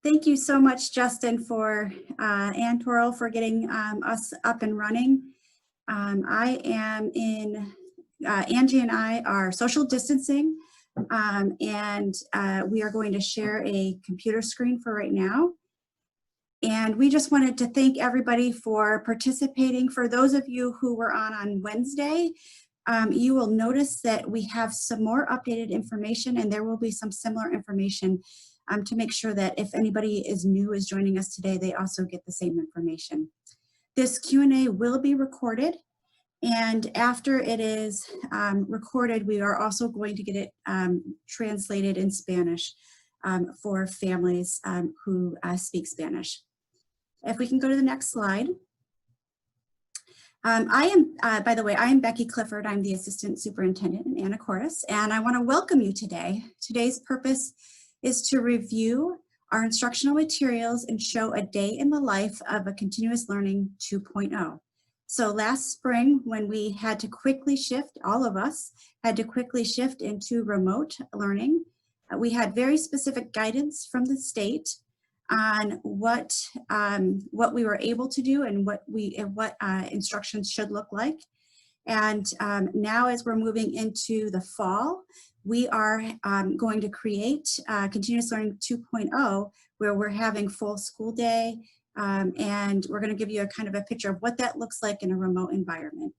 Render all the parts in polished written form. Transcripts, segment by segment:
Thank you so much, Justin, and Toril for getting us up and running. Angie and I are social distancing, and we are going to share a computer screen for right now. And we just wanted to thank everybody for participating. For those of you who were on Wednesday, you will notice that we have some more updated information, and there will be some similar information to make sure that if anybody is joining us today, they also get the same information. This Q&A will be recorded, and after it is recorded, we are also going to get it translated in Spanish for families who speak Spanish. If we can go to the next slide. By the way, I am Becky Clifford. I'm the Assistant Superintendent in Anacortes, and I want to welcome you today. Today's purpose is to review our instructional materials and show a day in the life of a continuous learning 2.0. So last spring, when we had to quickly shift, all of us had to quickly shift into remote learning, we had very specific guidance from the state on what we were able to do and what instructions should look like. And now as we're moving into the fall, we are going to create Continuous Learning 2.0, where we're having full school day, and we're going to give you a kind of a picture of what that looks like in a remote environment.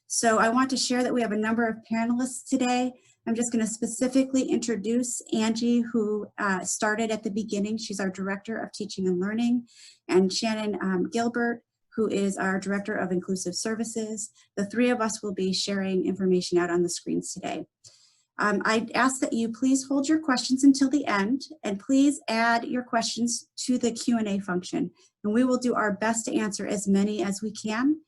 So I want to share that we have a number of panelists today. I'm just going to specifically introduce Angie, who started at the beginning. She's our Director of Teaching and Learning, and Shannon Gilbert, who is our Director of Inclusive Services. The three of us will be sharing information out on the screens today. I'd ask that you please hold your questions until the end, and please add your questions to the Q&A function, and we will do our best to answer as many as we can.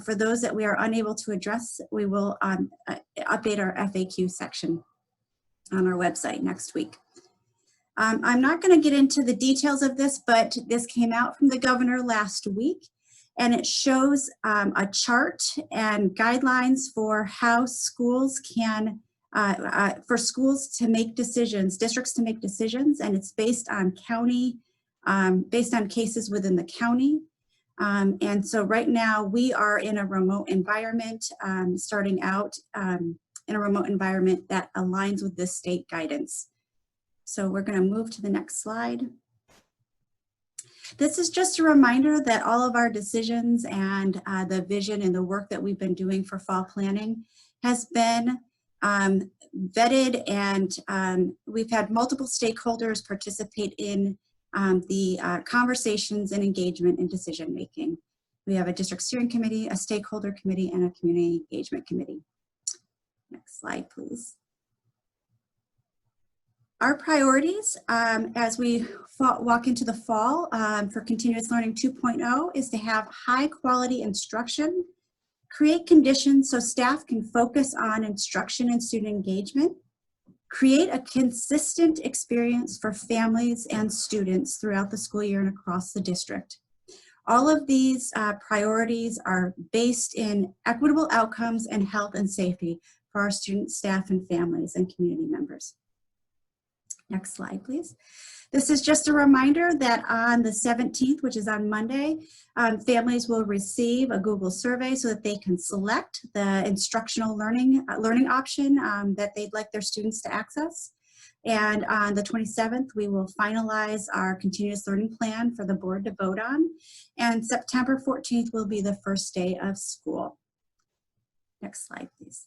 For those that we are unable to address, we will update our FAQ section on our website next week. I'm not going to get into the details of this, but this came out from the governor last week, and it shows a chart and guidelines for how schools can, for schools to make decisions, districts to make decisions, and it's based on county, based on cases within the county. And so right now we are in a remote environment, starting out in a remote environment that aligns with the state guidance. So we're going to move to the next slide. This is just a reminder that all of our decisions and the vision and the work that we've been doing for fall planning has been vetted, and we've had multiple stakeholders participate in the conversations and engagement and decision making. We have a district steering committee, a stakeholder committee, and a community engagement committee. Next slide, please. Our priorities as we walk into the fall for Continuous Learning 2.0 is to have high quality instruction, create conditions so staff can focus on instruction and student engagement, create a consistent experience for families and students throughout the school year and across the district. All of these priorities are based in equitable outcomes and health and safety for our students, staff, and families and community members. Next slide, please. This is just a reminder that on the 17th, which is on Monday, families will receive a Google survey so that they can select the instructional learning option that they'd like their students to access. And on the 27th, we will finalize our continuous learning plan for the board to vote on. And September 14th will be the first day of school. Next slide, please.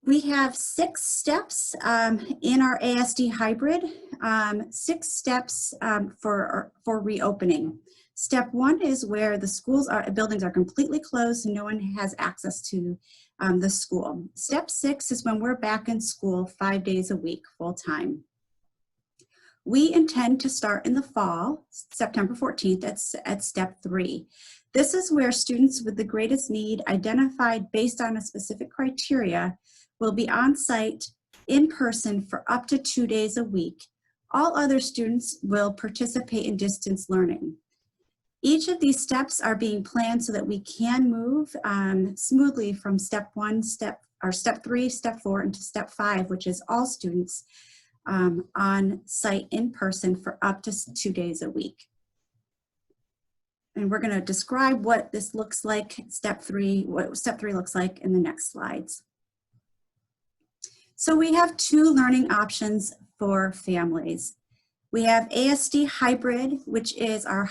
We have 6 steps in our Asd Hybrid, 6 steps for reopening. Step 1 is where the buildings are completely closed and no one has access to the school. Step 6 is when we're back in school 5 days a week, full time. We intend to start in the fall, September 14th, at step 3. This is where students with the greatest need, identified based on a specific criteria, will be on site in person for up to 2 days a week. All other students will participate in distance learning. Each of these steps are being planned so that we can move smoothly from step 1, step 3, step 4, into step 5, which is all students on site in person for up to 2 days a week. And we're going to describe what this looks like, what step 3 looks like in the next slides. So we have 2 learning options for families. We have Asd Hybrid, which is our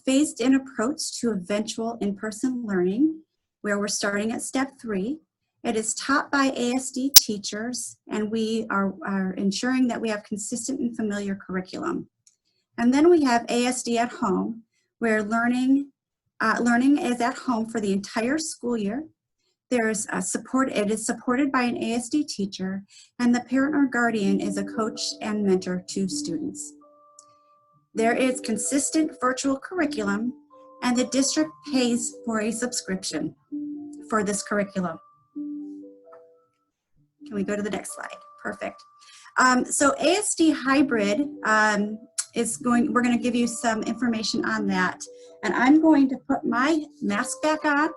phased-in approach to eventual in-person learning, where we're starting at step 3. It is taught by Asd teachers, and we are ensuring that we have consistent and familiar curriculum. And then we have Asd at home, where learning is at home for the entire school year. It is supported by an Asd teacher, and the parent or guardian is a coach and mentor to students. There is consistent virtual curriculum, and the district pays for a subscription for this curriculum. Can we go to the next slide? Perfect. So Asd Hybrid we're going to give you some information on that. And I'm going to put my mask back on,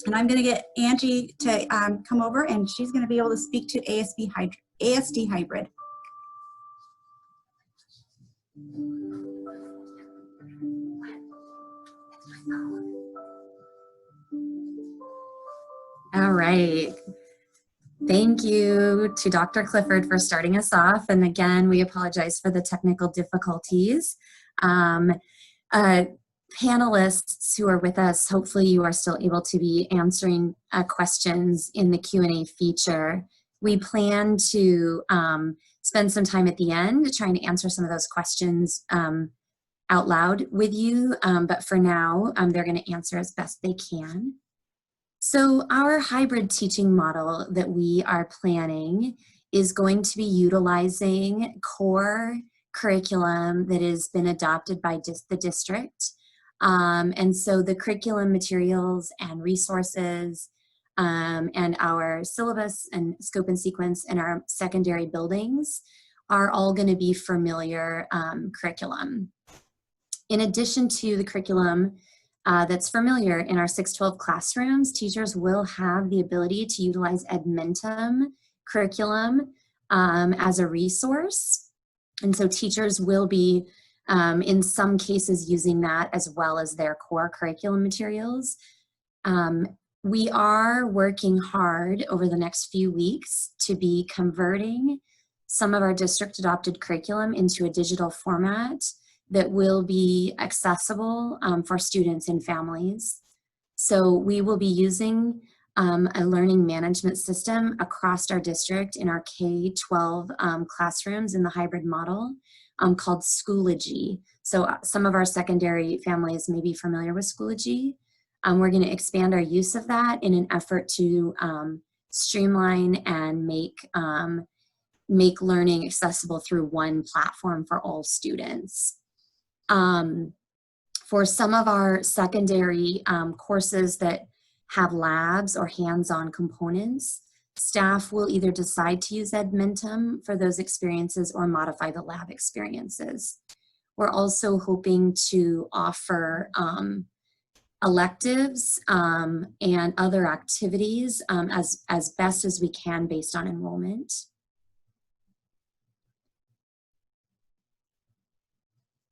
and I'm going to get Angie to come over, and she's going to be able to speak to Asd Hybrid. All right. Thank you to Dr. Clifford for starting us off. And again, we apologize for the technical difficulties. Panelists who are with us, hopefully you are still able to be answering questions in the Q&A feature. We plan to spend some time at the end trying to answer some of those questions out loud with you, but for now, they're going to answer as best they can. So our hybrid teaching model that we are planning is going to be utilizing core curriculum that has been adopted by the district. And so the curriculum materials and resources and our syllabus and scope and sequence in our secondary buildings are all going to be familiar curriculum. In addition to the curriculum that's familiar in our 612 classrooms, teachers will have the ability to utilize Edmentum curriculum as a resource. And so teachers will be, in some cases, using that as well as their core curriculum materials. We are working hard over the next few weeks to be converting some of our district adopted curriculum into a digital format that will be accessible for students and families. So we will be using a learning management system across our district in our K-12 classrooms in the hybrid model called Schoology. So some of our secondary families may be familiar with Schoology. We're going to expand our use of that in an effort to streamline and make learning accessible through one platform for all students. For some of our secondary courses that have labs or hands-on components, staff will either decide to use Edmentum for those experiences or modify the lab experiences. We're also hoping to offer electives and other activities as best as we can based on enrollment.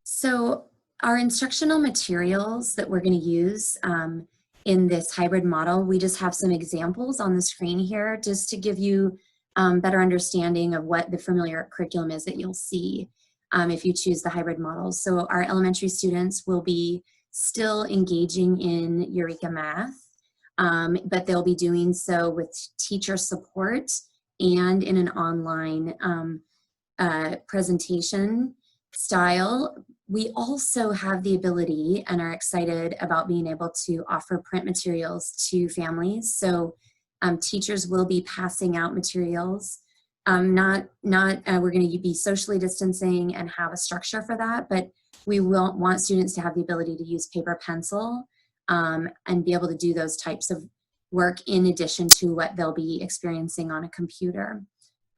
So our instructional materials that we're going to use in this hybrid model, we just have some examples on the screen here just to give you better understanding of what the familiar curriculum is that you'll see if you choose the hybrid model. So our elementary students will be still engaging in Eureka Math, but they'll be doing so with teacher support and in an online presentation style. We also have the ability and are excited about being able to offer print materials to families. So teachers will be passing out materials. We're going to be socially distancing and have a structure for that, but we will want students to have the ability to use paper pencil and be able to do those types of work in addition to what they'll be experiencing on a computer.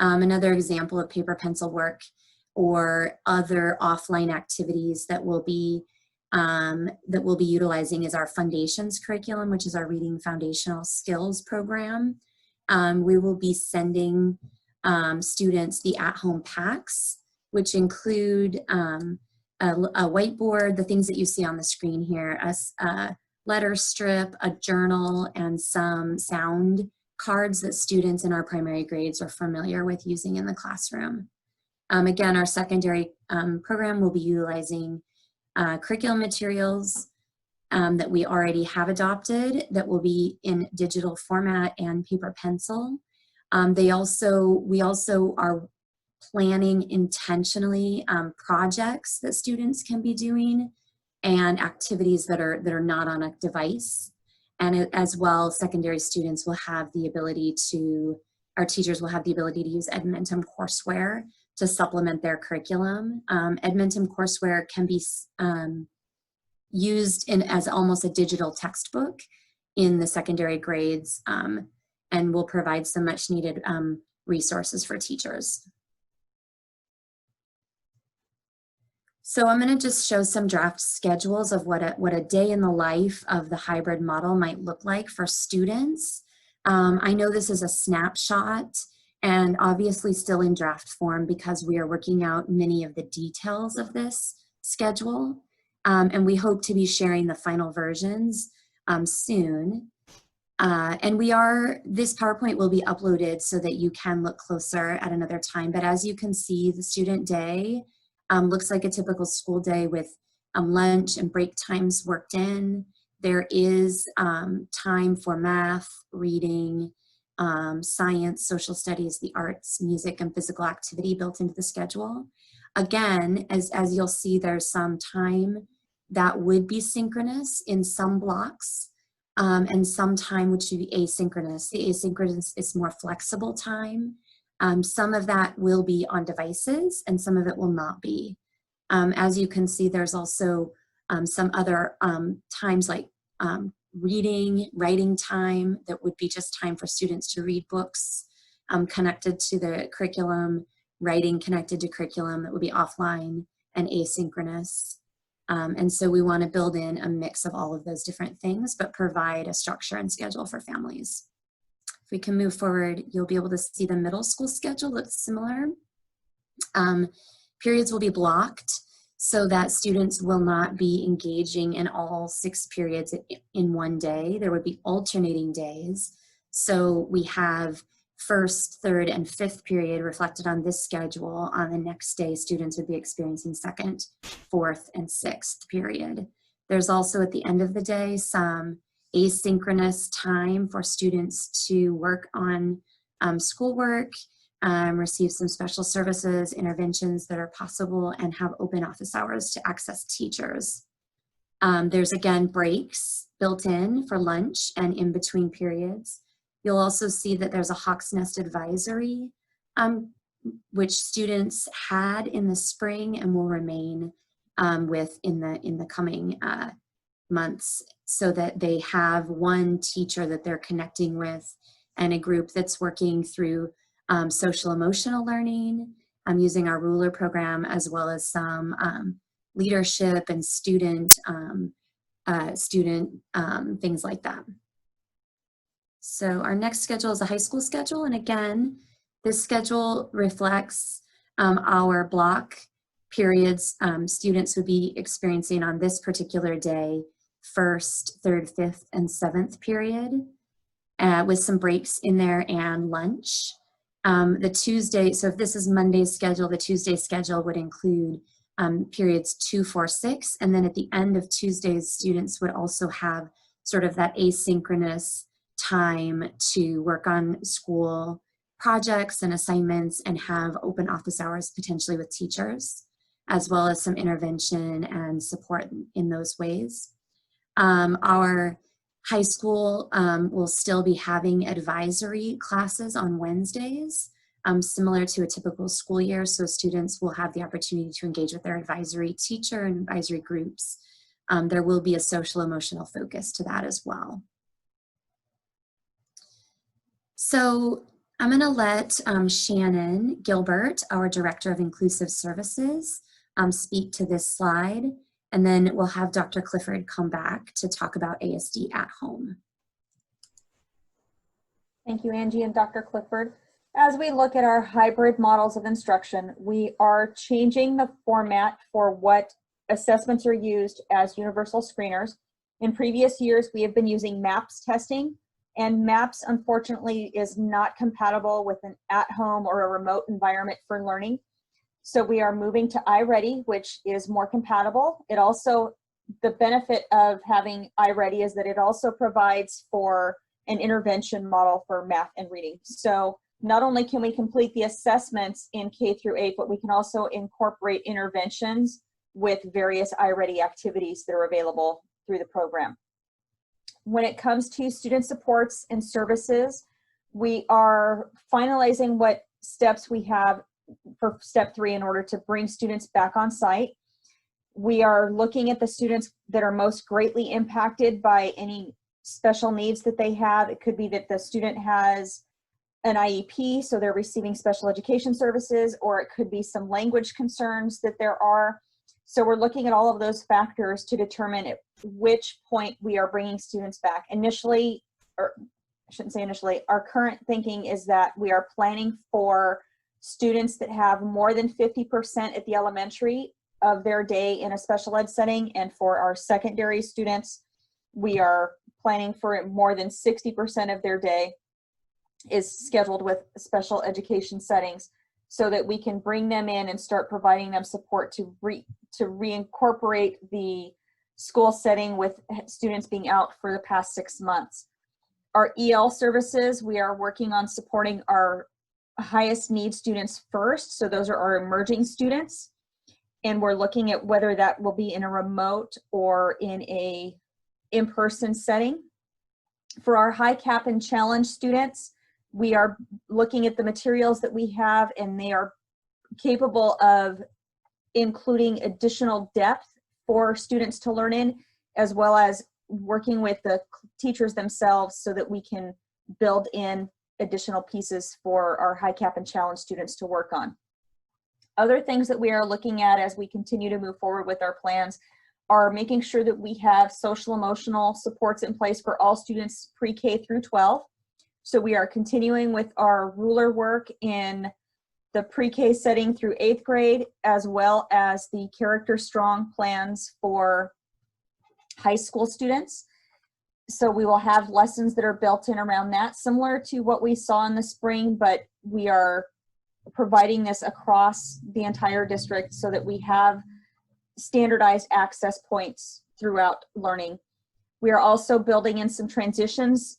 Another example of paper pencil work or other offline activities that we'll be utilizing is our Fundations Curriculum, which is our reading foundational skills program. We will be sending students the at-home packs, which include a whiteboard, the things that you see on the screen here, a letter strip, a journal, and some sound cards that students in our primary grades are familiar with using in the classroom. Again, our secondary program will be utilizing curriculum materials that we already have adopted that will be in digital format and paper pencil. We also are planning intentionally projects that students can be doing and activities that are not on a device. And as well, secondary students will have the ability to, our teachers will have the ability to use Edmentum courseware to supplement their curriculum. Edmentum courseware can be used as almost a digital textbook in the secondary grades and will provide some much needed resources for teachers. So I'm going to just show some draft schedules of what a day in the life of the hybrid model might look like for students. I know this is a snapshot and obviously still in draft form because we are working out many of the details of this schedule. And we hope to be sharing the final versions soon. And this PowerPoint will be uploaded so that you can look closer at another time. But as you can see, the student day looks like a typical school day with lunch and break times worked in. There is time for math, reading, science, social studies, the arts, music, and physical activity built into the schedule. Again, as you'll see, there's some time that would be synchronous in some blocks and some time which would be asynchronous. The asynchronous is more flexible time. Some of that will be on devices and some of it will not be. As you can see, there's also some other times like reading, writing time that would be just time for students to read books connected to the curriculum, writing connected to curriculum that would be offline and asynchronous. And so we want to build in a mix of all of those different things, but provide a structure and schedule for families. If we can move forward, you'll be able to see the middle school schedule looks similar. Periods will be blocked so that students will not be engaging in all 6 periods in one day. There would be alternating days. So we have first, third, and fifth period reflected on this schedule. On the next day, students would be experiencing second, fourth, and sixth period. There's also at the end of the day some asynchronous time for students to work on schoolwork, receive some special services, interventions that are possible, and have open office hours to access teachers. There's again breaks built in for lunch and in between periods. You'll also see that there's a Hawk's Nest advisory, which students had in the spring and will remain with in the coming months, so that they have one teacher that they're connecting with and a group that's working through social emotional learning, using our ruler program, as well as some leadership and student things like that. So our next schedule is a high school schedule, and again, this schedule reflects our block periods students would be experiencing on this particular day, first, third, fifth, and seventh period, with some breaks in there and lunch. The Tuesday, so if this is Monday's schedule, the Tuesday schedule would include periods 2, 4, 6, and then at the end of Tuesdays, students would also have sort of that asynchronous time to work on school projects and assignments and have open office hours potentially with teachers, as well as some intervention and support in those ways. Our high school will still be having advisory classes on Wednesdays, similar to a typical school year, so students will have the opportunity to engage with their advisory teacher and advisory groups. There will be a social emotional focus to that as well. So I'm going to let Shannon Gilbert, our Director of Inclusive Services, speak to this slide, and then we'll have Dr. Clifford come back to talk about ASD at home. Thank you, Angie and Dr. Clifford. As we look at our hybrid models of instruction, we are changing the format for what assessments are used as universal screeners. In previous years, we have been using MAPS testing, and MAPS unfortunately is not compatible with an at-home or a remote environment for learning. So we are moving to Iready, which is more compatible. It also, the benefit of having Iready is that it also provides for an intervention model for math and reading. So not only can we complete the assessments in K through 8, but we can also incorporate interventions with various Iready activities that are available through the program. When it comes to student supports and services, we are finalizing what steps we have for step 3 in order to bring students back on site. We are looking at the students that are most greatly impacted by any special needs that they have. It could be that the student has an IEP, so they're receiving special education services, or it could be some language concerns that there are. So we're looking at all of those factors to determine at which point we are bringing students back. Initially, or I shouldn't say initially, our current thinking is that we are planning for students that have more than 50% at the elementary of their day in a special ed setting, and for our secondary students, we are planning for more than 60% of their day is scheduled with special education settings, so that we can bring them in and start providing them support to reincorporate the school setting with students being out for the past 6 months. Our EL services, we are working on supporting our highest need students first. So those are our emerging students. And we're looking at whether that will be in a remote or in a in-person setting. For our high cap and challenge students, we are looking at the materials that we have, and they are capable of including additional depth for students to learn in, as well as working with the teachers themselves so that we can build in additional pieces for our high cap and challenge students to work on. Other things that we are looking at as we continue to move forward with our plans are making sure that we have social emotional supports in place for all students pre-K through 12. So we are continuing with our ruler work in the pre-K setting through 8th grade, as well as the Character Strong plans for high school students. So we will have lessons that are built in around that, similar to what we saw in the spring, but we are providing this across the entire district so that we have standardized access points throughout learning. We are also building in some transitions.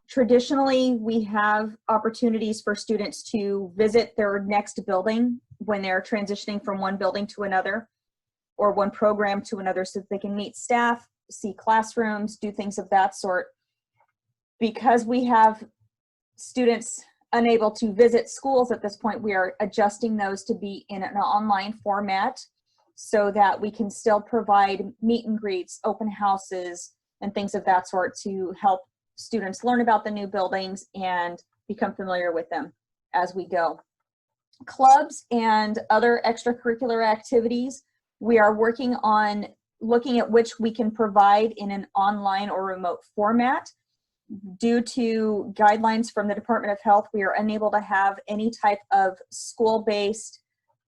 Traditionally, we have opportunities for students to visit their next building when they're transitioning from one building to another, or one program to another, so that they can meet staff, see classrooms, do things of that sort. Because we have students unable to visit schools at this point, we are adjusting those to be in an online format so that we can still provide meet and greets, open houses, and things of that sort to help students learn about the new buildings and become familiar with them as we go. Clubs and other extracurricular activities, we are working on looking at which we can provide in an online or remote format. Due to guidelines from the Department of Health, we are unable to have any type of school-based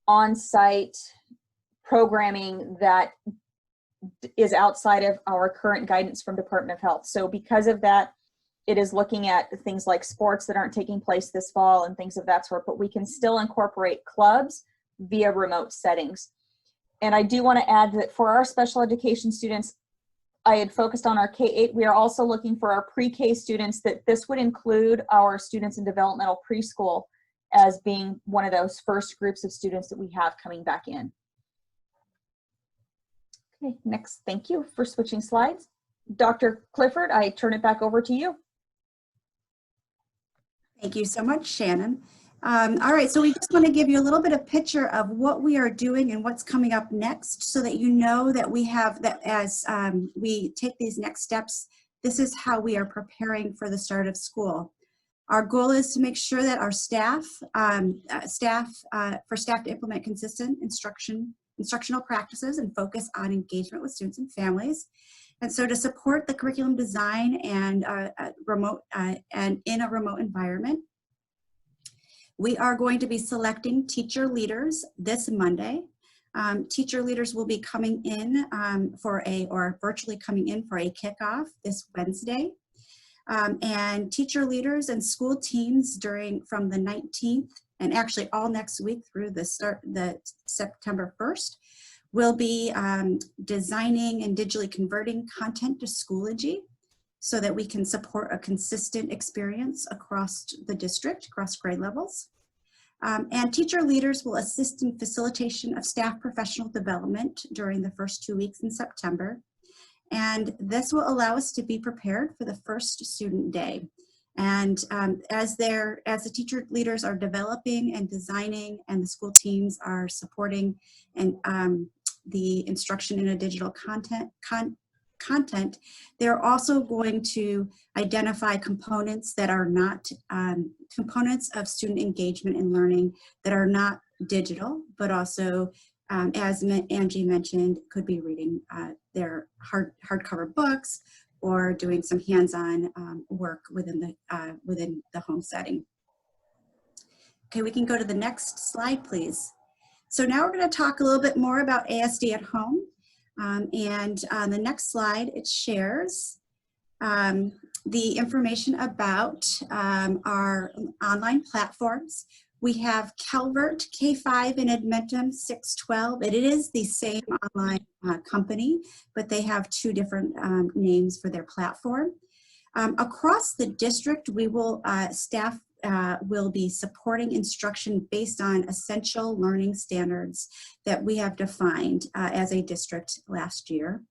on-site programming that is outside of our current guidance from Department of Health. So because of that, it is looking at things like sports that aren't taking place this fall and things of that sort, but we can still incorporate clubs via remote settings. And I do want to add that for our special education students, I had focused on our K-8. We are also looking for our pre-K students, that this would include our students in developmental preschool as being one of those first groups of students that we have coming back in. Okay, next, thank you for switching slides. Dr. Clifford, I turn it back over to you. Thank you so much, Shannon. All right, so we just want to give you a little bit of picture of what we are doing and what's coming up next, so that you know that we have that as we take these next steps, this is how we are preparing for the start of school. Our goal is to make sure that our staff to implement consistent instructional practices and focus on engagement with students and families. And so to support the curriculum design and in a remote environment, We are going to be selecting teacher leaders this Monday. Teacher leaders will be coming in or virtually coming in for a kickoff this Wednesday. And teacher leaders and school teams from the 19th and actually all next week through the September 1st will be designing and digitally converting content to Schoology so that we can support a consistent experience across the district, across grade levels. And teacher leaders will assist in facilitation of staff professional development during the first 2 weeks in September. And this will allow us to be prepared for the first student day. And as the teacher leaders are developing and designing and the school teams are supporting and the instruction in a digital content, they're also going to identify components that are not components of student engagement and learning that are not digital, but also as Angie mentioned, could be reading their hardcover books or doing some hands-on work within the home setting. Okay, we can go to the next slide, please. So now we're going to talk a little bit more about ASD at home. And on the next slide, it shares the information about our online platforms. We have Calvert K5 and Edmentum 612. It is the same online company, but they have two different names for their platform. Across the district, staff will be supporting instruction based on essential learning standards that we have defined as a district last year.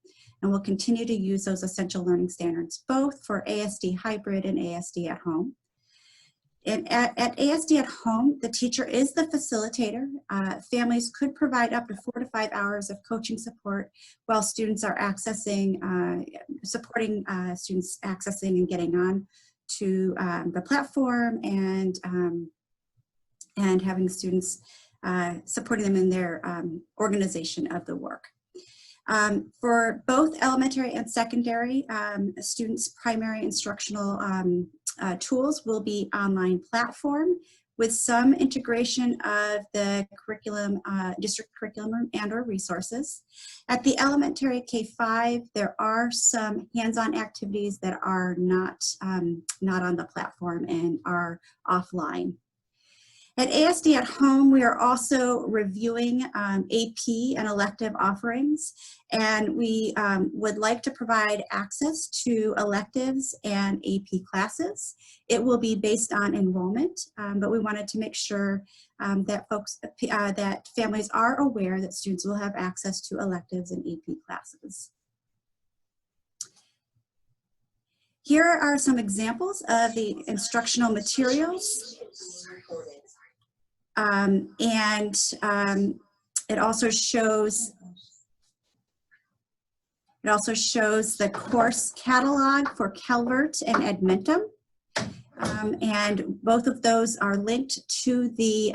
And we'll continue to use those essential learning standards both for ASD Hybrid and ASD at home. And at ASD at home, the teacher is the facilitator. Families could provide up to 4 to 5 hours of coaching support while students are supporting students accessing and getting on to the platform and having students supporting them in their organization of the work. For both elementary and secondary, students' primary instructional tools will be online platform with some integration of the curriculum, district curriculum and or resources. At the elementary K5, there are some hands-on activities that are not on the platform and are offline. At ASD at home, we are also reviewing AP and elective offerings, and we would like to provide access to electives and AP classes. It will be based on enrollment, but we wanted to make sure that families are aware that students will have access to electives and AP classes. Here are some examples of the instructional materials. It also shows the course catalog for Calvert and Edmentum. And both of those are linked to the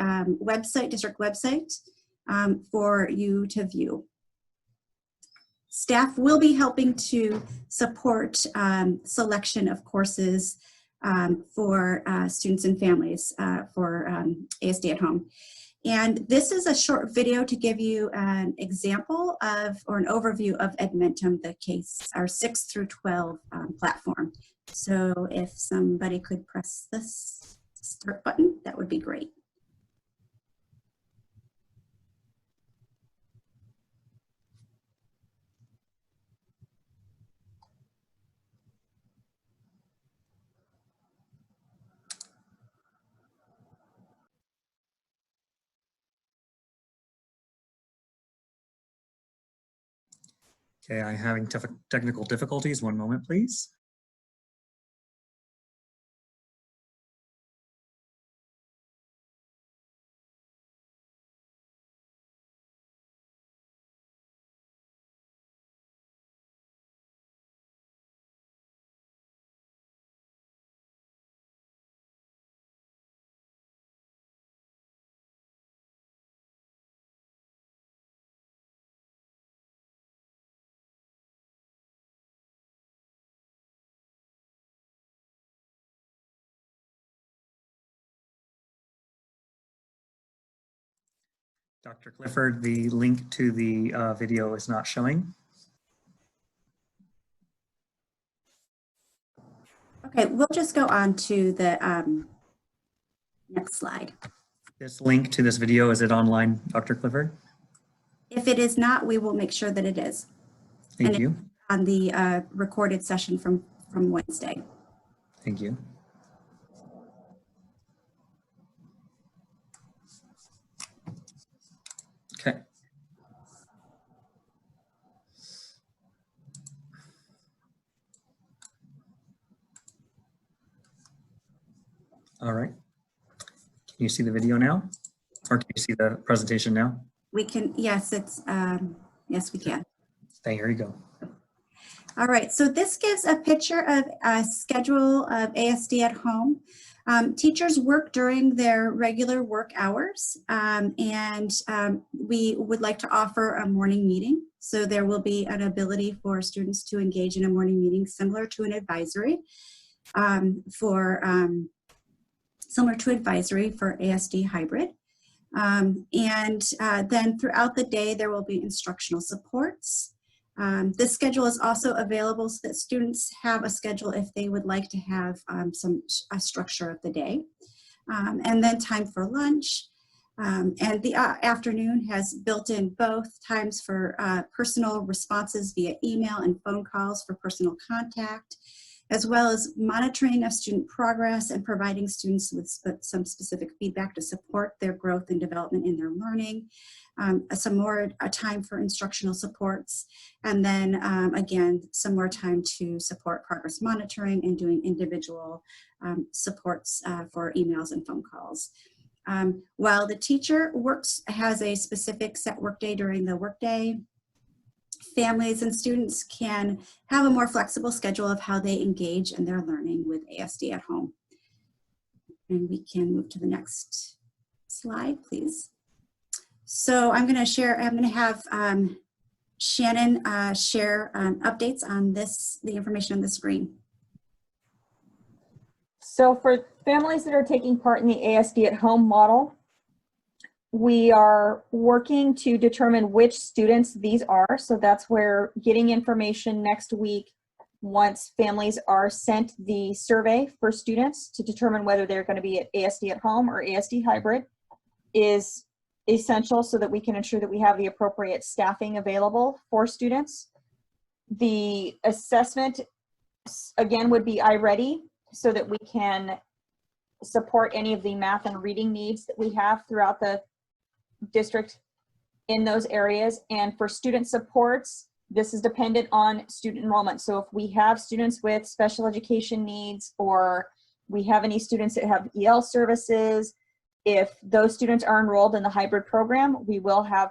district website for you to view. Staff will be helping to support selection of courses for students and families for ASD at home. And this is a short video to give you an example of, or an overview of Edmentum, our 6 through 12 platform. So if somebody could press this start button, that would be great. Okay, I'm having technical difficulties. One moment, please. Dr. Clifford, the link to the video is not showing. Okay, we'll just go on to the next slide. This link to this video, is it online, Dr. Clifford? If it is not, we will make sure that it is Thank you. on the recorded session from Wednesday. Thank you. Okay. All right. Can you see the video now? Or can you see the presentation now? We can, yes, yes, we can. There you go. All right, so this gives a picture of a schedule of ASD at home. Teachers work during their regular work hours, and we would like to offer a morning meeting. So there will be an ability for students to engage in a morning meeting similar to an advisory similar to advisory for ASD Hybrid. Then throughout the day, there will be instructional supports. This schedule is also available so that students have a schedule if they would like to have a structure of the day. And then time for lunch. And the afternoon has built in both times for personal responses via email and phone calls for personal contact, as well as monitoring of student progress and providing students with some specific feedback to support their growth and development in their learning. Some more time for instructional supports, and then again, some more time to support progress monitoring and doing individual supports for emails and phone calls. While the teacher has a specific set workday during the workday, families and students can have a more flexible schedule of how they engage in their learning with ASD at home. And we can move to the next slide, please. So I'm going to have Shannon share updates on the information on the screen. So for families that are taking part in the ASD at home model, we are working to determine which students these are. So that's where getting information next week once families are sent the survey for students to determine whether they're going to be at ASD at home or ASD hybrid is essential so that we can ensure that we have the appropriate staffing available for students. The assessment, again, would be Iready so that we can support any of the math and reading needs that we have throughout the district in those areas. And for student supports, this is dependent on student enrollment. So if we have students with special education needs, or we have any students that have EL services, if those students are enrolled in the hybrid program, we will have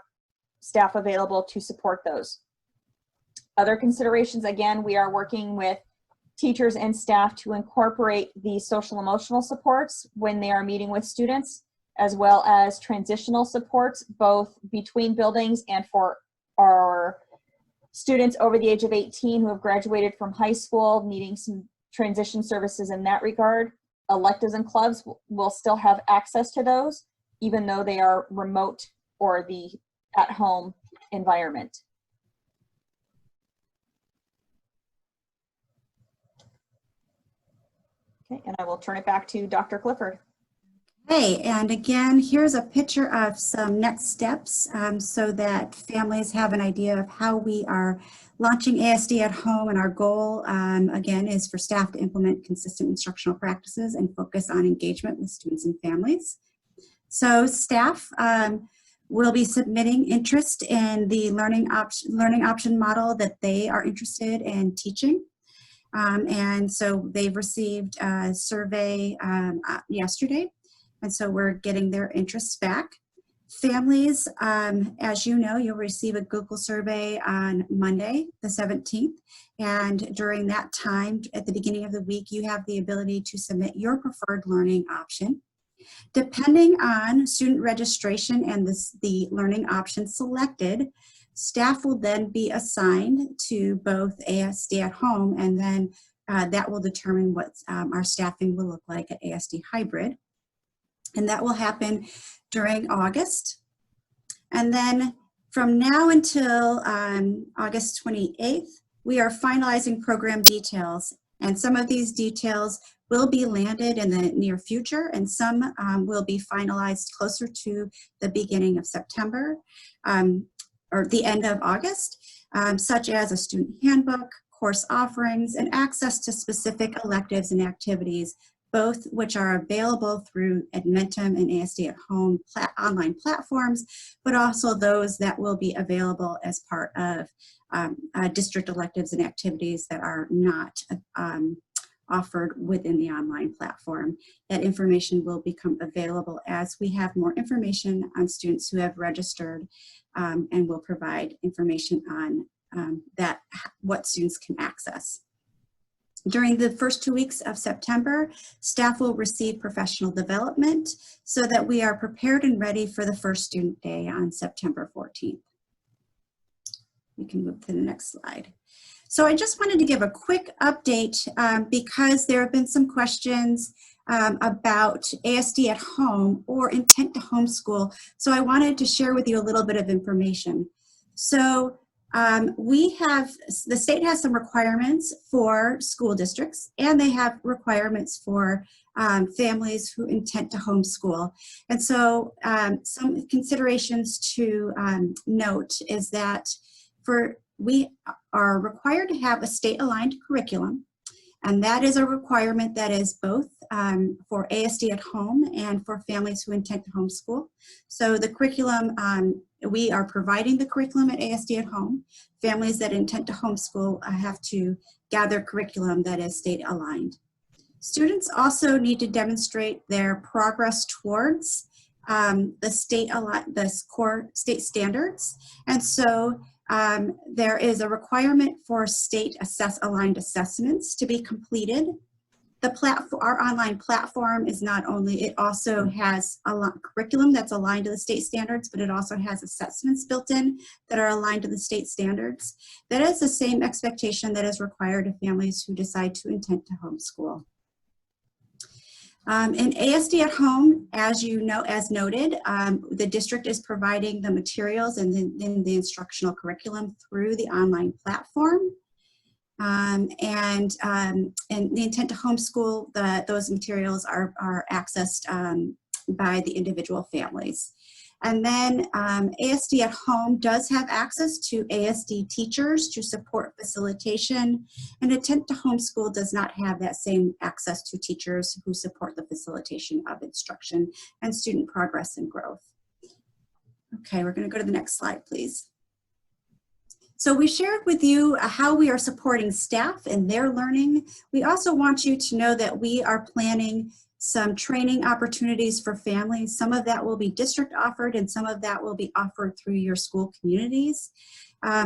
staff available to support those. Other considerations, again, we are working with teachers and staff to incorporate the social emotional supports when they are meeting with students, as well as transitional supports, both between buildings and for our students over the age of 18 who have graduated from high school, needing some transition services in that regard. Electives and clubs will still have access to those, even though they are remote or the at-home environment. Okay, and I will turn it back to Dr. Clifford. Hey, and again, here's a picture of some next steps so that families have an idea of how we are launching ASD at home. And our goal, again, is for staff to implement consistent instructional practices and focus on engagement with students and families. So staff will be submitting interest in the learning option model that they are interested in teaching. And so they've received a survey yesterday. And so we're getting their interests back. Families, as you know, you'll receive a Google survey on Monday, the 17th. And during that time, at the beginning of the week, you have the ability to submit your preferred learning option. Depending on student registration and the learning option selected, staff will then be assigned to both ASD at home, and then that will determine what our staffing will look like at ASD Hybrid. And that will happen during August. And then from now until August 28th, we are finalizing program details. And some of these details will be landed in the near future, and some will be finalized closer to the beginning of September or the end of August, such as a student handbook, course offerings, and access to specific electives and activities, both which are available through Edmentum and ASD at Home online platforms, but also those that will be available as part of district electives and activities that are not offered within the online platform. That information will become available as we have more information on students who have registered, and will provide information on what students can access. During the first 2 weeks of September, staff will receive professional development so that we are prepared and ready for the first student day on September 14th. We can move to the next slide. So I just wanted to give a quick update because there have been some questions about ASD at home or intent to homeschool. So I wanted to share with you a little bit of information. So the state has some requirements for school districts, and they have requirements for families who intend to homeschool. And so some considerations to note is that we are required to have a state-aligned curriculum, and that is a requirement that is both for ASD at home and for families who intend to homeschool. So the curriculum, we are providing the curriculum at ASD at home. Families that intend to homeschool have to gather curriculum that is state-aligned. Students also need to demonstrate their progress towards the core state standards, and so there is a requirement for state-aligned assessments to be completed. Our online platform is not only, it also has a curriculum that's aligned to the state standards, but it also has assessments built in that are aligned to the state standards. That is the same expectation that is required of families who decide to intend to homeschool. In ASD at Home, as you know, as noted, the district is providing the materials and the instructional curriculum through the online platform. And the intent to homeschool, those materials are accessed by the individual families. And then ASD at Home does have access to ASD teachers to support facilitation, and intent to homeschool does not have that same access to teachers who support the facilitation of instruction and student progress and growth. Okay, we're going to go to the next slide, please. So we shared with you how we are supporting staff in their learning. We also want you to know that we are planning some training opportunities for families. Some of that will be district offered, and some of that will be offered through your school communities.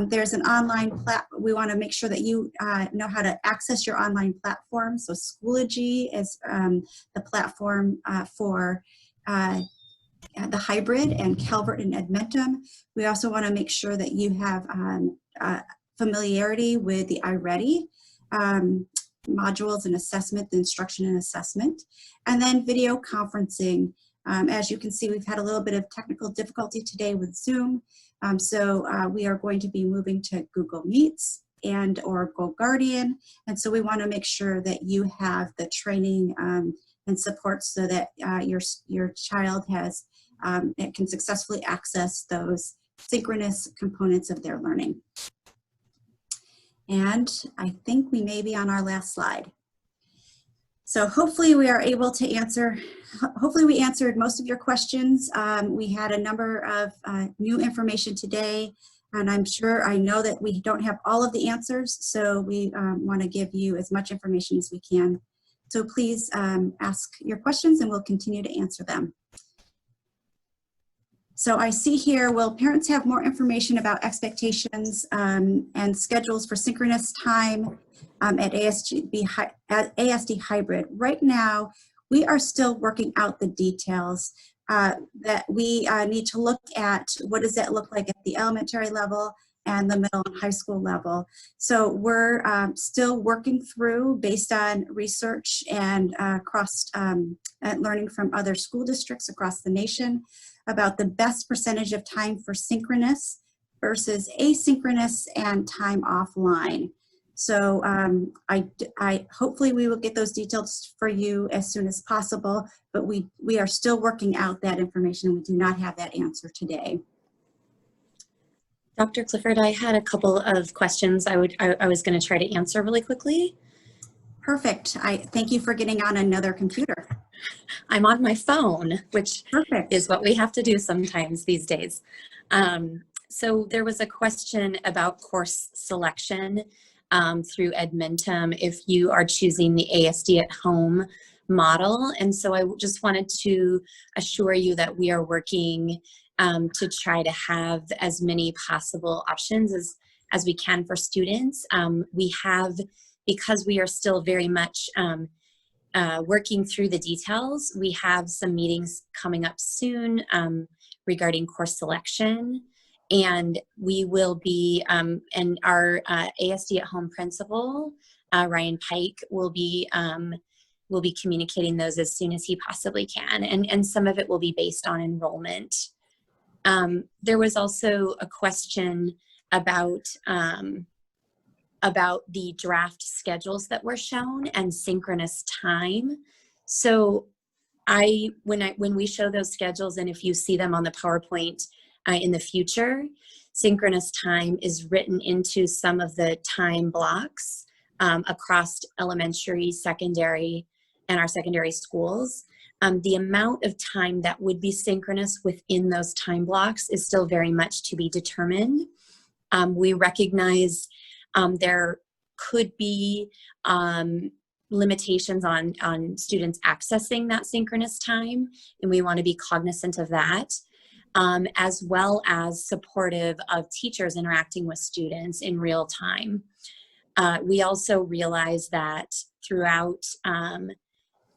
There's an online platform. We want to make sure that you know how to access your online platform. So Schoology is the platform for the Hybrid and Calvert and Edmentum. We also want to make sure that you have familiarity with the Iready modules and assessment, the instruction and assessment, and then video conferencing. As you can see, we've had a little bit of technical difficulty today with Zoom, so we are going to be moving to Google Meets and or GoGuardian, and so we want to make sure that you have the training and support so that your child has it can successfully access those synchronous components of their learning. And I think we may be on our last slide. So hopefully we are able to answer, hopefully we answered most of your questions. We had a number of new information today, and I know that we don't have all of the answers, so we want to give you as much information as we can. So please ask your questions and we'll continue to answer them. So I see here, will parents have more information about expectations and schedules for synchronous time at ASD Hybrid? Right now, we are still working out the details that we need to look at. What does that look like at the elementary level and the middle and high school level? So we're still working through based on research and learning from other school districts across the nation. about the best percentage of time for synchronous versus asynchronous and time offline. So I hopefully we will get those details for you as soon as possible, but we are still working out that information. We do not have that answer today. Dr. Clifford, I had a couple of questions I was going to try to answer really quickly. Perfect. I thank you for getting on another computer. I'm on my phone, which Perfect. is what we have to do sometimes these days. So there was a question about course selection through Edmentum if you are choosing the ASD at home model. And so I just wanted to assure you that we are working to try to have as many possible options as we can for students. We have, because we are still very much working through the details, we have some meetings coming up soon regarding course selection. And we will be, and our ASD at home principal, Ryan Pike, will be communicating those as soon as he possibly can. And some of it will be based on enrollment. There was also a question about the draft schedules that were shown and synchronous time. So when we show those schedules, and if you see them on the PowerPoint in the future, synchronous time is written into some of the time blocks across elementary, secondary, and our secondary schools. The amount of time that would be synchronous within those time blocks is still very much to be determined. We recognize there could be limitations on students accessing that synchronous time, and we want to be cognizant of that, as well as supportive of teachers interacting with students in real time. We also realize that throughout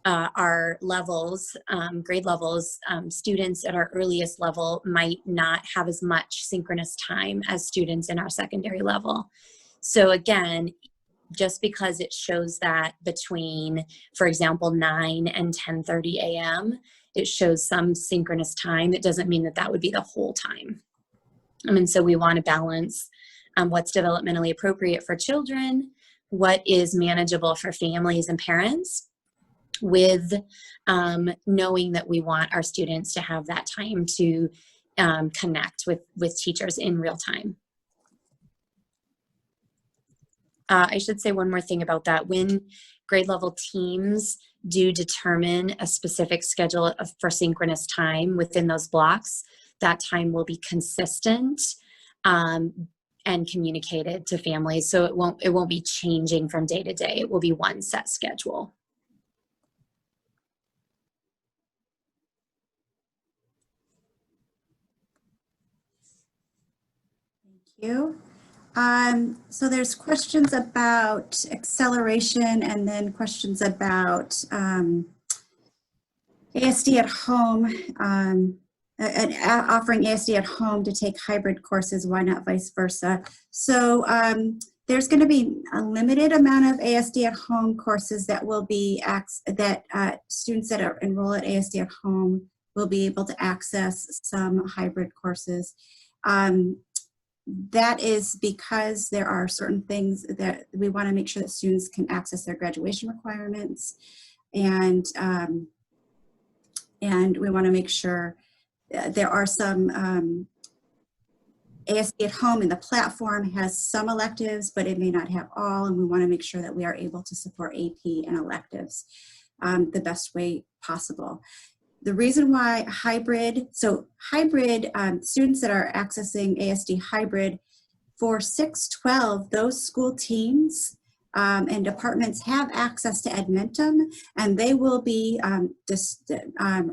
our levels, grade levels, students at our earliest level might not have as much synchronous time as students in our secondary level. So again, just because it shows that between, for example, 9 and 10:30 a.m., it shows some synchronous time, it doesn't mean that that would be the whole time. And so we want to balance what's developmentally appropriate for children, what is manageable for families and parents, with knowing that we want our students to have that time to connect with teachers in real time. I should say one more thing about that. When grade level teams do determine a specific schedule for synchronous time within those blocks, that time will be consistent and communicated to families. So it won't be changing from day to day. It will be one set schedule. Thank you. So there's questions about acceleration and then questions about ASD at home, offering ASD at home to take hybrid courses, why not vice versa? So there's going to be a limited amount of ASD at home courses that will be, students that are enrolled at ASD at home will be able to access some hybrid courses. That is because there are certain things that we want to make sure that students can access their graduation requirements, and we want to make sure there are some ASD at home, and the platform has some electives, but it may not have all, and we want to make sure that we are able to support AP and electives the best way possible. The reason why hybrid, students that are accessing ASD hybrid for 6-12, those school teams and departments have access to Edmentum, and they will be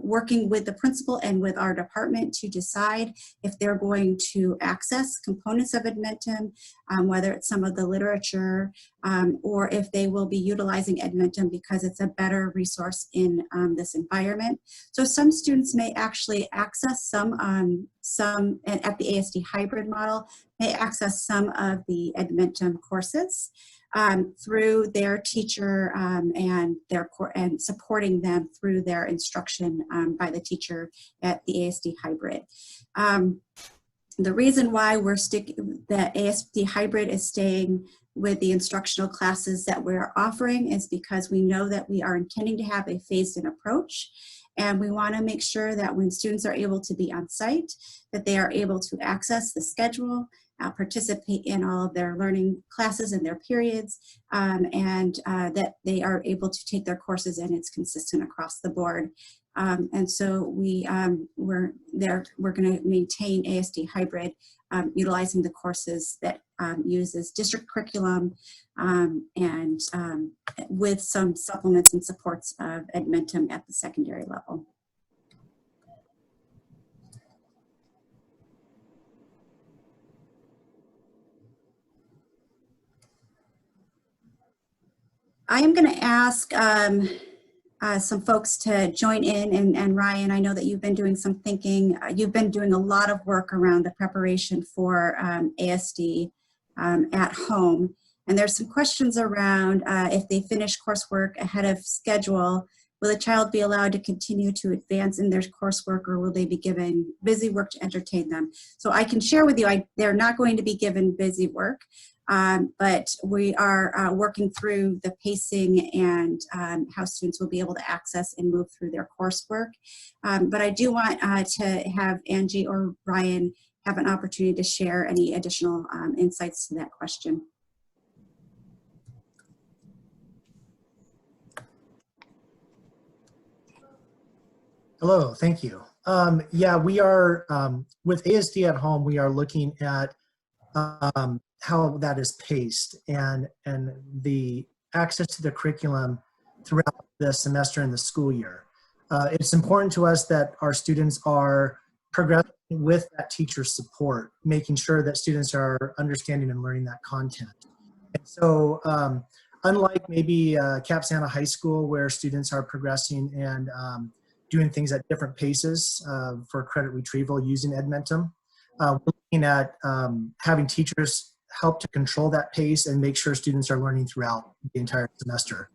working with the principal and with our department to decide if they're going to access components of Edmentum, whether it's some of the literature, or if they will be utilizing Edmentum because it's a better resource in this environment. So some students may actually access some some, at the ASD hybrid model, may access some of the Edmentum courses through their teacher and supporting them through their instruction by the teacher at the ASD hybrid. The reason why the ASD hybrid is staying with the instructional classes that we're offering is because we know that we are intending to have a phased-in approach, and we want to make sure that when students are able to be on site, that they are able to access the schedule, participate in all of their learning classes and their periods, and that they are able to take their courses and it's consistent across the board. And so we're going to maintain ASD hybrid, utilizing the courses that uses district curriculum and with some supplements and supports of Edmentum at the secondary level. I am going to ask some folks to join in, and Ryan, I know that you've been doing some thinking. You've been doing a lot of work around the preparation for ASD at home, and there's some questions around if they finish coursework ahead of schedule, will the child be allowed to continue to advance in their coursework, or will they be given busy work to entertain them? So I can share with you, they're not going to be given busy work. But we are working through the pacing and how students will be able to access and move through their coursework. But I do want to have Angie or Ryan have an opportunity to share any additional insights to that question. Hello, thank you. Yeah, we are, with ASD at home, we are looking at how that is paced and the access to the curriculum throughout the semester and the school year. It's important to us that our students are progressing with that teacher's support, making sure that students are understanding and learning that content. And so unlike maybe Cap Santa High School, where students are progressing and doing things at different paces for credit retrieval using Edmentum, we're looking at having teachers help to control that pace and make sure students are learning throughout the entire semester.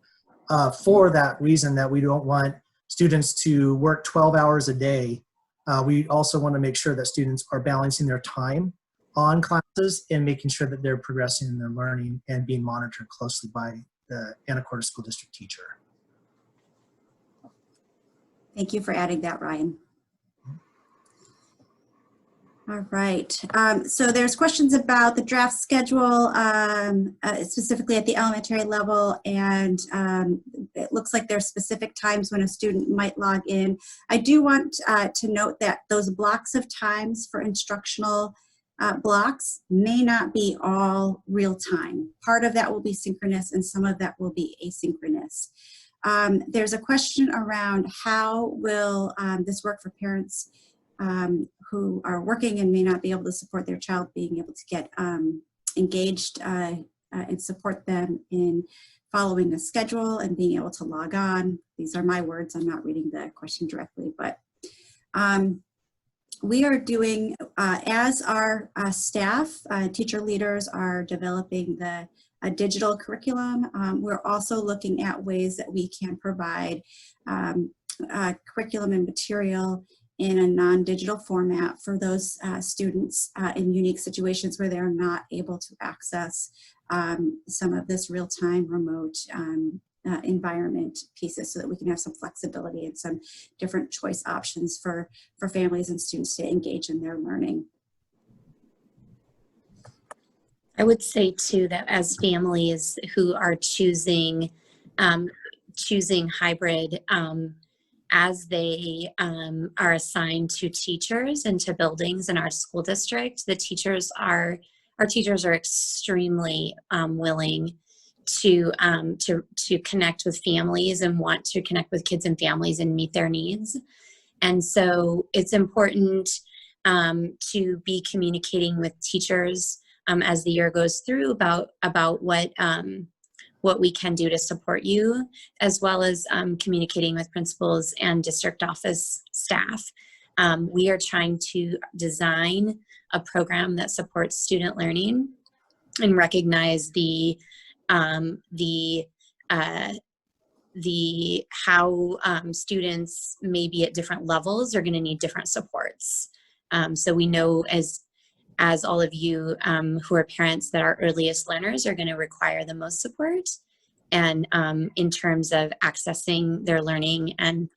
For that reason, that we don't want students to work 12 hours a day, we also want to make sure that students are balancing their time on classes and making sure that they're progressing in their learning and being monitored closely by the Anacortes School District teacher. Thank you for adding that, Ryan. All right, so there's questions about the draft schedule, specifically at the elementary level, and it looks like there's specific times when a student might log in. I do want to note that those blocks of times for instructional blocks may not be all real time. Part of that will be synchronous and some of that will be asynchronous. There's a question around how will this work for parents who are working and may not be able to support their child, being able to get engaged and support them in following the schedule and being able to log on. These are my words, I'm not reading the question directly, but we are doing, as our staff, teacher leaders are developing the digital curriculum, we're also looking at ways that we can provide curriculum and material in a non-digital format for those students in unique situations where they're not able to access some of this real-time remote environment pieces, so that we can have some flexibility and some different choice options for families and students to engage in their learning. I would say too that as families who are choosing hybrid, as they are assigned to teachers and to buildings in our school district, our teachers are extremely willing to connect with families and want to connect with kids and families and meet their needs. And so it's important to be communicating with teachers as the year goes through about what we can do to support you, as well as communicating with principals and district office staff. we are trying to design a program that supports student learning and recognize how students maybe at different levels are going to need different supports. So we know as all of you who are parents that our earliest learners are going to require the most support, and in terms of accessing their learning and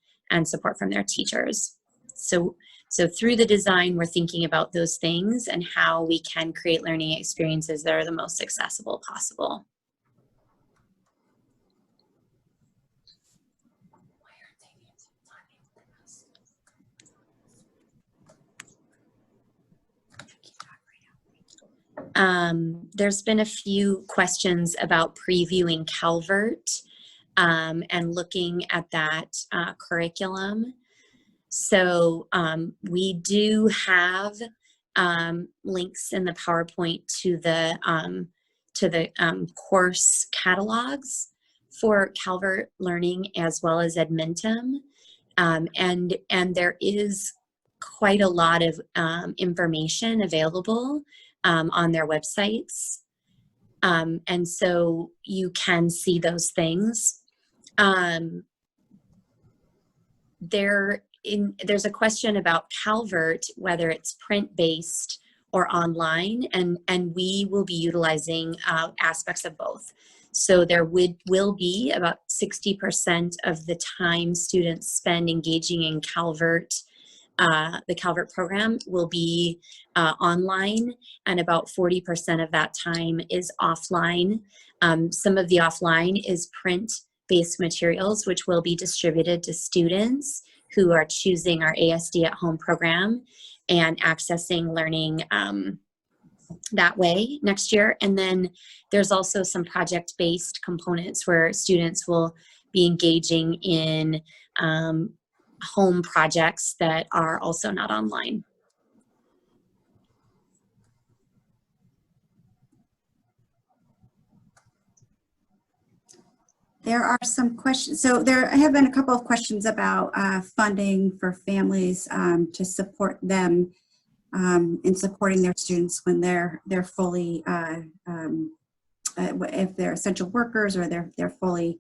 support from their teachers. So through the design, we're thinking about those things and how we can create learning experiences that are the most accessible possible. There's been a few questions about previewing Calvert and looking at that curriculum. So we do have links in the PowerPoint to the course catalogs for Calvert Learning as well as Edmentum, and there is quite a lot of information available on their websites, and so you can see those things. There's a question about Calvert, whether it's print-based or online, and we will be utilizing aspects of both. So there will be about 60% of the time students spend engaging in Calvert, the Calvert program will be online, and about 40% of that time is offline. Some of the offline is print-based materials, which will be distributed to students who are choosing our ASD at Home program and accessing learning that way next year. And then there's also some project-based components where students will be engaging in home projects that are also not online. There are some questions. So there have been a couple of questions about funding for families to support them in supporting their students when they're fully, if they're essential workers or they're fully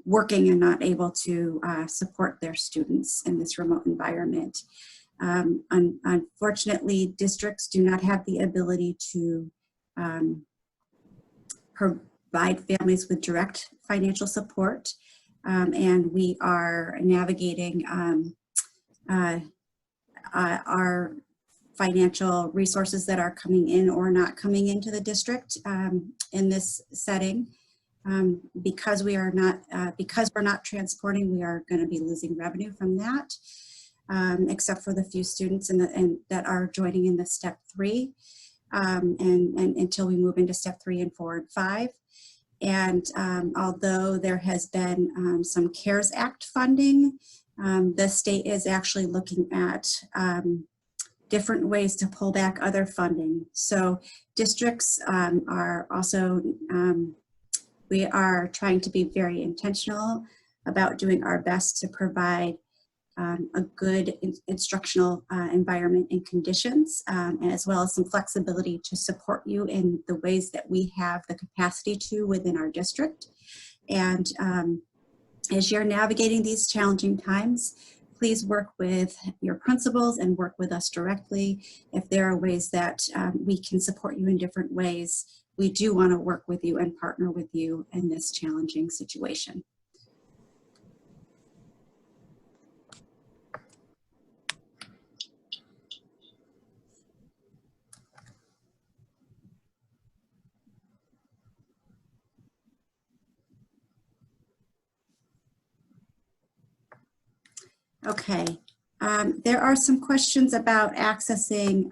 working and not able to support their students in this remote environment. Unfortunately, districts do not have the ability to provide families with direct financial support, and we are navigating our financial resources that are coming in or not coming into the district in this setting. Because we're not transporting, we are going to be losing revenue from that, except for the few students that are joining in the step 3, and until we move into step 3 and 4 and 5. And although there has been some CARES Act funding, the state is actually looking at different ways to pull back other funding. So districts are also, we are trying to be very intentional about doing our best to provide a good instructional environment and conditions, as well as some flexibility to support you in the ways that we have the capacity to within our district. And as you're navigating these challenging times, please work with your principals and work with us directly. If there are ways that we can support you in different ways, we do want to work with you and partner with you in this challenging situation. Okay, there are some questions about accessing,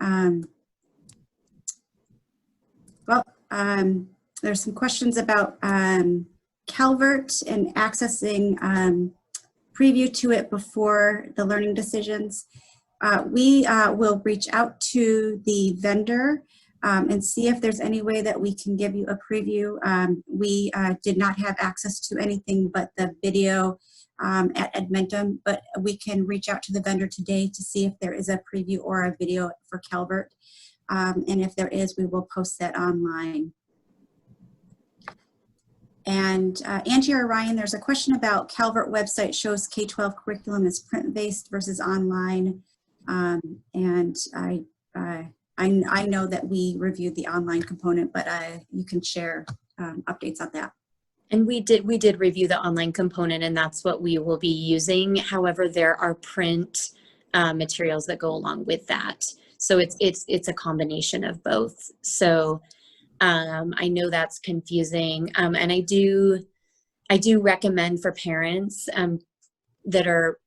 there's some questions about Calvert and accessing preview to it before the learning decisions. We will reach out to the vendor and see if there's any way that we can give you a preview. We did not have access to anything but the video at Edmentum, but we can reach out to the vendor today to see if there is a preview or a video for Calvert. And if there is, we will post that online. And Angie or Ryan, there's a question about Calvert website shows K-12 curriculum is print-based versus online. And I know that we reviewed the online component, but you can share updates on that. And we did review the online component, and that's what we will be using. However, there are print materials that go along with that. So it's a combination of both. So I know that's confusing, and I do recommend for parents that are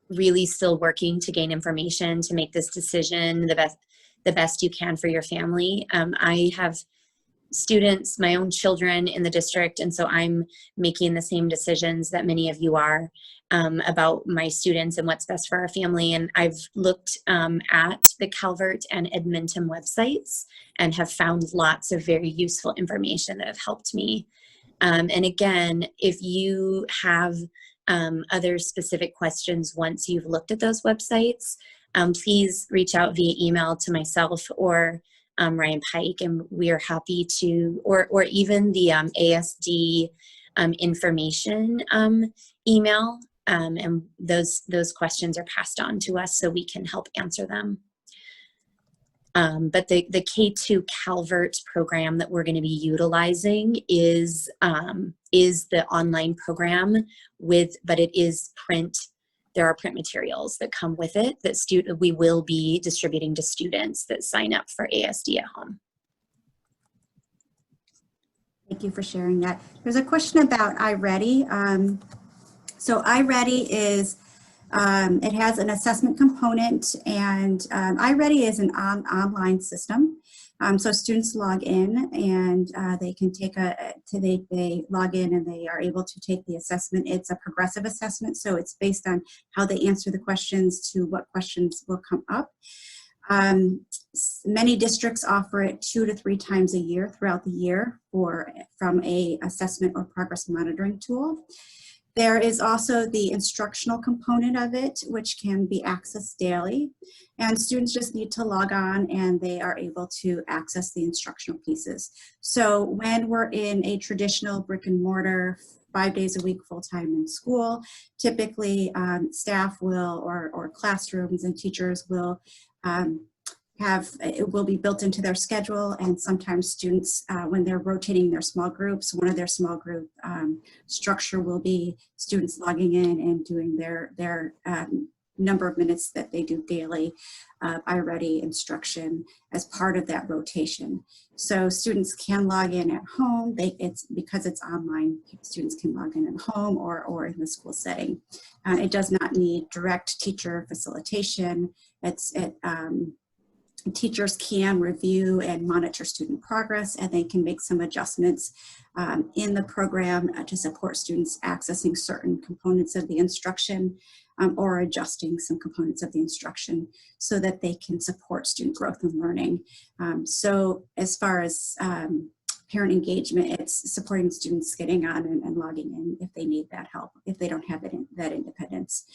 really still working to gain information to make this decision the best you can for your family. I have students, my own children in the district, and so I'm making the same decisions that many of you are about my students and what's best for our family. And I've looked at the Calvert and Edmentum websites and have found lots of very useful information that have helped me. And again, if you have other specific questions once you've looked at those websites, please reach out via email to myself or Ryan Pike, and we are happy to, or even the ASD information email, and those questions are passed on to us so we can help answer them. But the K2 Calvert program that we're going to be utilizing is the online program but it is print. There are print materials that come with it that we will be distributing to students that sign up for ASD at home. Thank you for sharing that. There's a question about Iready. So Iready is, it has an assessment component, and Iready is an online system. So students log in and they can take they log in and they are able to take the assessment. It's a progressive assessment, so it's based on how they answer the questions to what questions will come up. Many districts offer it 2 to 3 times a year throughout the year from a assessment or progress monitoring tool. There is also the instructional component of it, which can be accessed daily. And students just need to log on and they are able to access the instructional pieces. So when we're in a traditional brick and mortar, 5 days a week, full-time in school, typically staff will, or classrooms and teachers will it will be built into their schedule, and sometimes students, when they're rotating their small groups, one of their small group structure will be students logging in and doing their number of minutes that they do daily Iready instruction as part of that rotation. So students can log in at home. Because it's online, students can log in at home or in the school setting. It does not need direct teacher facilitation. Teachers can review and monitor student progress, and they can make some adjustments in the program to support students accessing certain components of the instruction or adjusting some components of the instruction so that they can support student growth and learning. So as far as parent engagement, it's supporting students getting on and logging in if they need that help, if they don't have that independence.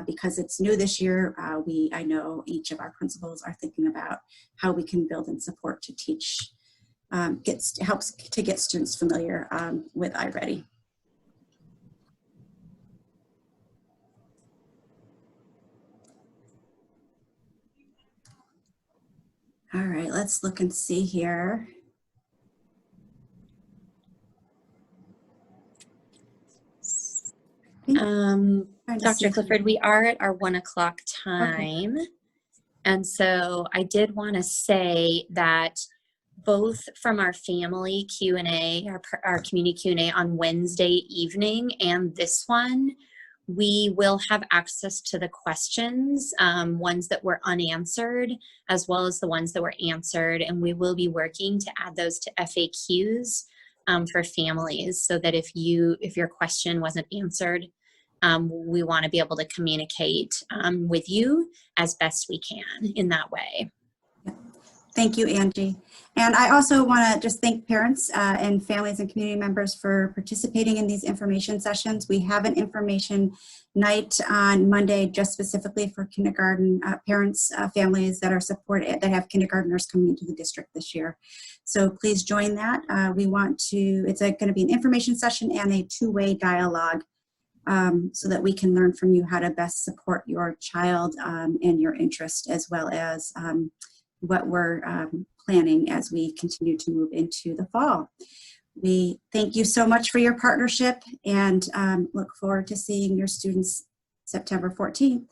Because it's new this year, I know each of our principals are thinking about how we can build and support to teach, helps to get students familiar with Iready. All right, let's look and see here. Dr. Clifford, we are at our 1 o'clock time. Okay. And so I did want to say that both from our family Q&A, our community Q&A on Wednesday evening and this one, we will have access to the questions, ones that were unanswered, as well as the ones that were answered. And we will be working to add those to FAQs for families, so that if your question wasn't answered, we want to be able to communicate with you as best we can in that way. Thank you, Angie. And I also want to just thank parents and families and community members for participating in these information sessions. We have an information night on Monday just specifically for kindergarten parents, families that are supported, that have kindergartners coming into the district this year. So please join that. We want to, it's going to be an information session and a two-way dialogue so that we can learn from you how to best support your child and your interest, as well as what we're planning as we continue to move into the fall. We thank you so much for your partnership and look forward to seeing your students September 14th.